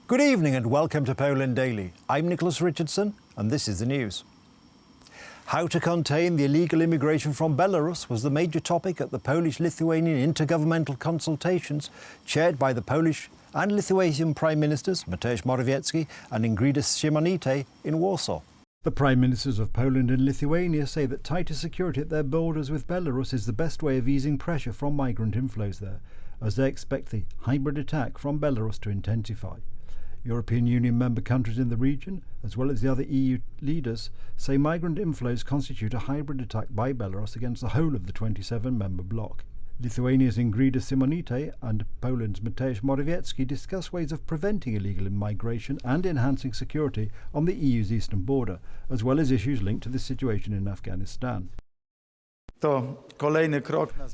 Good evening and welcome to Poland Daily. I'm Nicholas Richardson and this is the news. How to contain the illegal immigration from Belarus was the major topic at the Polish-Lithuanian intergovernmental consultations chaired by the Polish and Lithuanian Prime Ministers Mateusz Morawiecki and Ingrida Szimonyte in Warsaw. The Prime Ministers of Poland and Lithuania say that tighter security at their borders with Belarus is the best way of easing pressure from migrant inflows there, as they expect the hybrid attack from Belarus to intensify. European Union member countries in the region, as well as the other EU leaders, say migrant inflows constitute a hybrid attack by Belarus against the whole of the 27-member bloc. Lithuania's Ingrida Simonyte and Poland's Mateusz Morawiecki discuss ways of preventing illegal migration and enhancing security on the EU's eastern border, as well as issues linked to the situation in Afghanistan.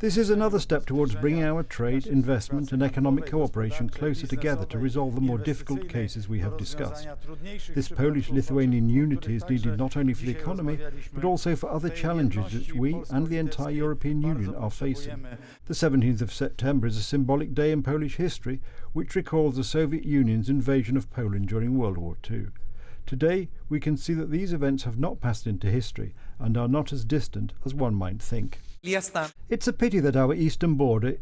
This is another step towards bringing our trade, investment and economic cooperation closer together to resolve the more difficult cases we have discussed. This Polish-Lithuanian unity is needed not only for the economy, but also for other challenges which we and the entire European Union are facing. The 17th of September is a symbolic day in Polish history, which recalls the Soviet Union's invasion of Poland during World War II. Today, we can see that these events have not passed into history and are not as distant as one might think. It's a pity that our eastern border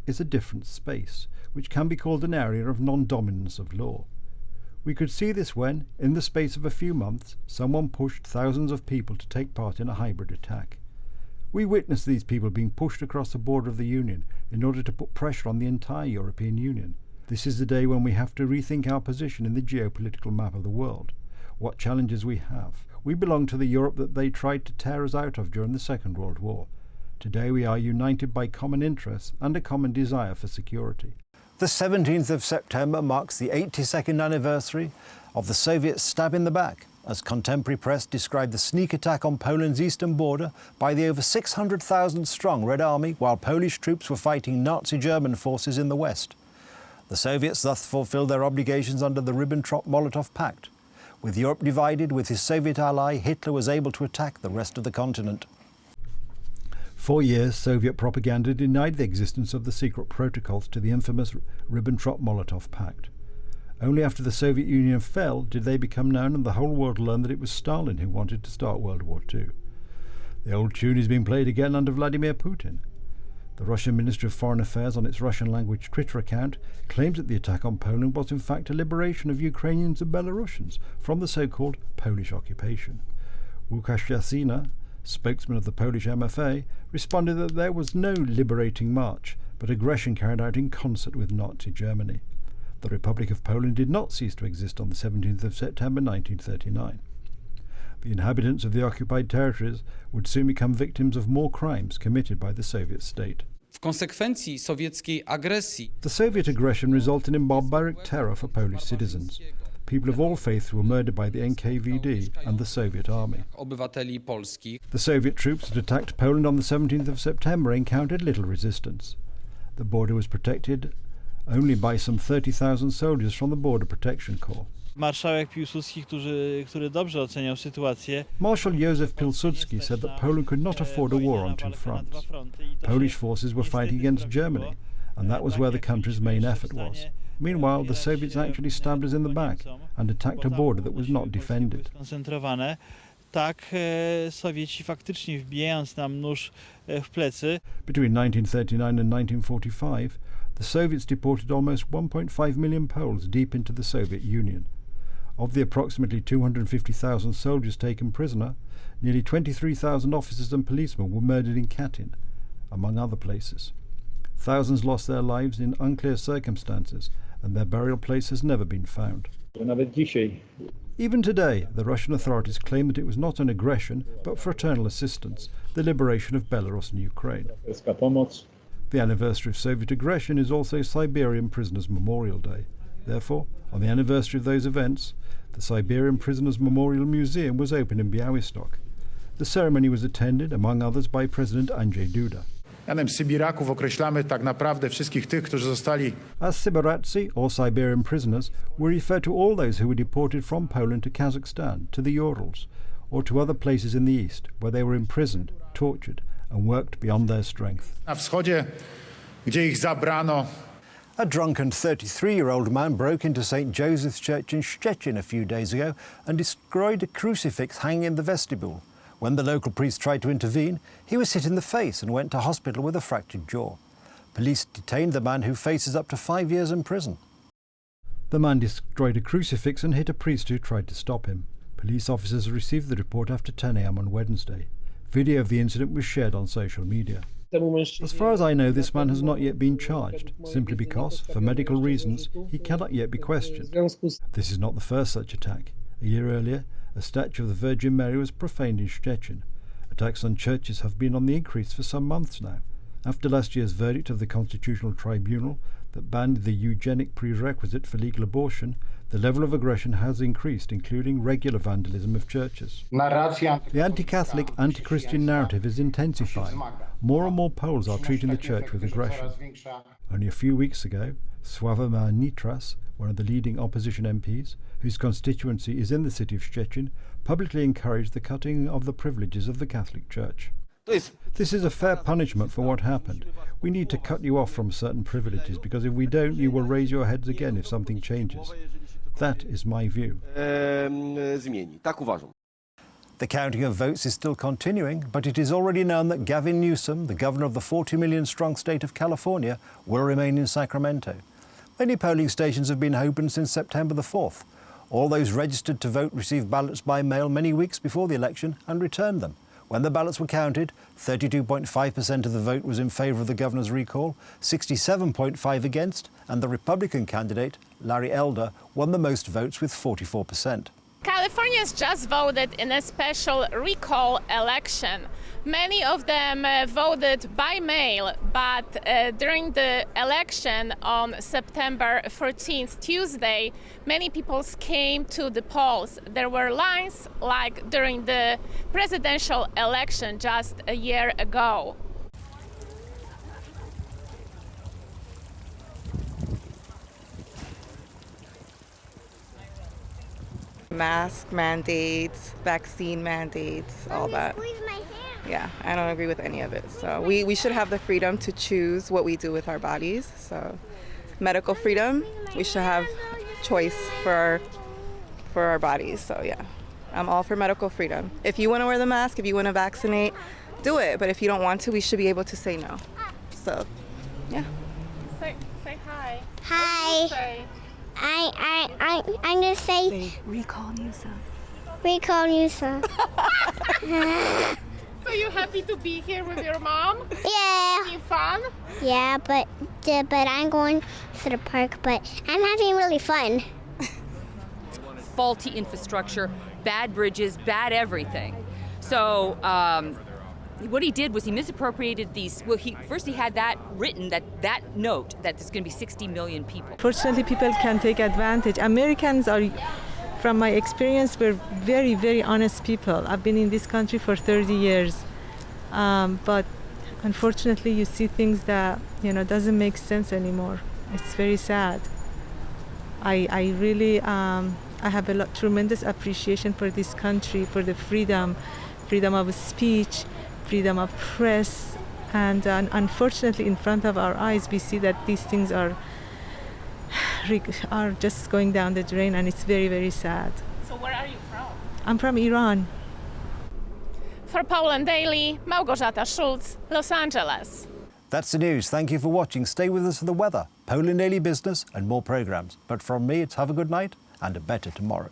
is a different space, which can be called an area of non-dominance of law. We could see this when, in the space of a few months, someone pushed thousands of people to take part in a hybrid attack. We witnessed these people being pushed across the border of the Union in order to put pressure on the entire European Union. This is the day when we have to rethink our position in the geopolitical map of the world. What challenges we have. We belong to the Europe that they tried to tear us out of during the Second World War. Today we are united by common interests and a common desire for security. The 17th of September marks the 82nd anniversary of the Soviet stab in the back, as contemporary press described the sneak attack on Poland's eastern border by the over 600,000 strong Red Army while Polish troops were fighting Nazi German forces in the west. The Soviets thus fulfilled their obligations under the Ribbentrop-Molotov Pact. With Europe divided with his Soviet ally, Hitler was able to attack the rest of the continent. For years, Soviet propaganda denied the existence of the secret protocols to the infamous Ribbentrop-Molotov Pact. Only after the Soviet Union fell did they become known and the whole world learned that it was Stalin who wanted to start World War II. The old tune is being played again under Vladimir Putin. The Russian Ministry of Foreign Affairs on its Russian-language Twitter account claims that the attack on Poland was in fact a liberation of Ukrainians and Belarusians from the so-called Polish occupation. Łukasz Jasina, spokesman of the Polish MFA, responded that there was no liberating march, but aggression carried out in concert with Nazi Germany. The Republic of Poland did not cease to exist on the 17th of September 1939. The inhabitants of the occupied territories would soon become victims of more crimes committed by the Soviet state. The Soviet aggression resulted in barbaric terror for Polish citizens. People of all faiths were murdered by the NKVD and the Soviet army. The Soviet troops that attacked Poland on the 17th of September encountered little resistance. The border was protected only by some 30,000 soldiers from the Border Protection Corps. Marshal Józef Pilsudski said that Poland could not afford a war on two fronts. Polish forces were fighting against Germany, and that was where the country's main effort was. Meanwhile, the Soviets actually stabbed us in the back and attacked a border that was not defended. Between 1939 and 1945, the Soviets deported almost 1.5 million Poles deep into the Soviet Union. Of the approximately 250,000 soldiers taken prisoner, nearly 23,000 officers and policemen were murdered in Katyn, among other places. Thousands lost their lives in unclear circumstances, and their burial place has never been found. Even today, the Russian authorities claim that it was not an aggression, but fraternal assistance, the liberation of Belarus and Ukraine. The anniversary of Soviet aggression is also Siberian Prisoners' Memorial Day. Therefore, on the anniversary of those events, the Siberian Prisoners' Memorial Museum was opened in Białystok. The ceremony was attended, among others, by President Andrzej Duda. As Sybiracy, or Siberian prisoners, we refer to all those who were deported from Poland to Kazakhstan, to the Urals, or to other places in the east, where they were imprisoned, tortured, and worked beyond their strength. A drunken 33-year-old man broke into St. Joseph's Church in Szczecin a few days ago and destroyed a crucifix hanging in the vestibule. When the local priest tried to intervene, he was hit in the face and went to hospital with a fractured jaw. Police detained the man, who faces up to 5 years in prison. The man destroyed a crucifix and hit a priest who tried to stop him. Police officers received the report after 10 a.m. on Wednesday. Video of the incident was shared on social media. As far as I know, this man has not yet been charged, simply because, for medical reasons, he cannot yet be questioned. This is not the first such attack. A year earlier, a statue of the Virgin Mary was profaned in Szczecin. Attacks on churches have been on the increase for some months now. After last year's verdict of the Constitutional Tribunal that banned the eugenic prerequisite for legal abortion, the level of aggression has increased, including regular vandalism of churches. The anti-Catholic, anti-Christian narrative is intensifying. More and more Poles are treating the church with aggression. Only a few weeks ago, Sławomir Nitras, one of the leading opposition MPs, whose constituency is in the city of Szczecin, publicly encouraged the cutting of the privileges of the Catholic Church. This is a fair punishment for what happened. We need to cut you off from certain privileges, because if we don't, you will raise your heads again if something changes. That is my view. The counting of votes is still continuing, but it is already known that Gavin Newsom, the governor of the 40 million strong state of California, will remain in Sacramento. Many polling stations have been open since September the 4th. All those registered to vote received ballots by mail many weeks before the election and returned them. When the ballots were counted, 32.5% of the vote was in favour of the governor's recall, 67.5% against, and the Republican candidate, Larry Elder, won the most votes with 44%. Californians just voted in a special recall election. Many of them voted by mail, but during the election on September 14th, Tuesday, many people came to the polls. There were lines like during the presidential election just a year ago. Mask mandates, vaccine mandates, all that. Yeah, I don't agree with any of it. So we should have the freedom to choose what we do with our bodies. So medical freedom, we should have choice for our bodies. So yeah, I'm all for medical freedom. If you want to wear the mask, if you want to vaccinate, do it. But if you don't want to, we should be able to say no. So yeah. Say hi. Hi. I'm gonna say recall Newsom. Recall Newsom. So you happy to be here with your mom? Yeah. Having fun? Yeah, but I'm going to the park, but I'm having really fun. Faulty infrastructure, bad bridges, bad everything. So what he did was he misappropriated these. Well, he had that written, that note that there's going to be 60 million people. Fortunately, people can take advantage. Americans are, from my experience, we're very, very honest people. I've been in this country for 30 years, but unfortunately, you see things that doesn't make sense anymore. It's very sad. I really I have a tremendous appreciation for this country, for the freedom of speech, freedom of press, and unfortunately in front of our eyes we see that these things are just going down the drain, and it's very, very sad. So where are you from? I'm from Iran. For Poland Daily, Małgorzata Schulz, Los Angeles. That's the news. Thank you for watching. Stay with us for the weather, Poland Daily Business and more programmes. But from me, it's have a good night and a better tomorrow.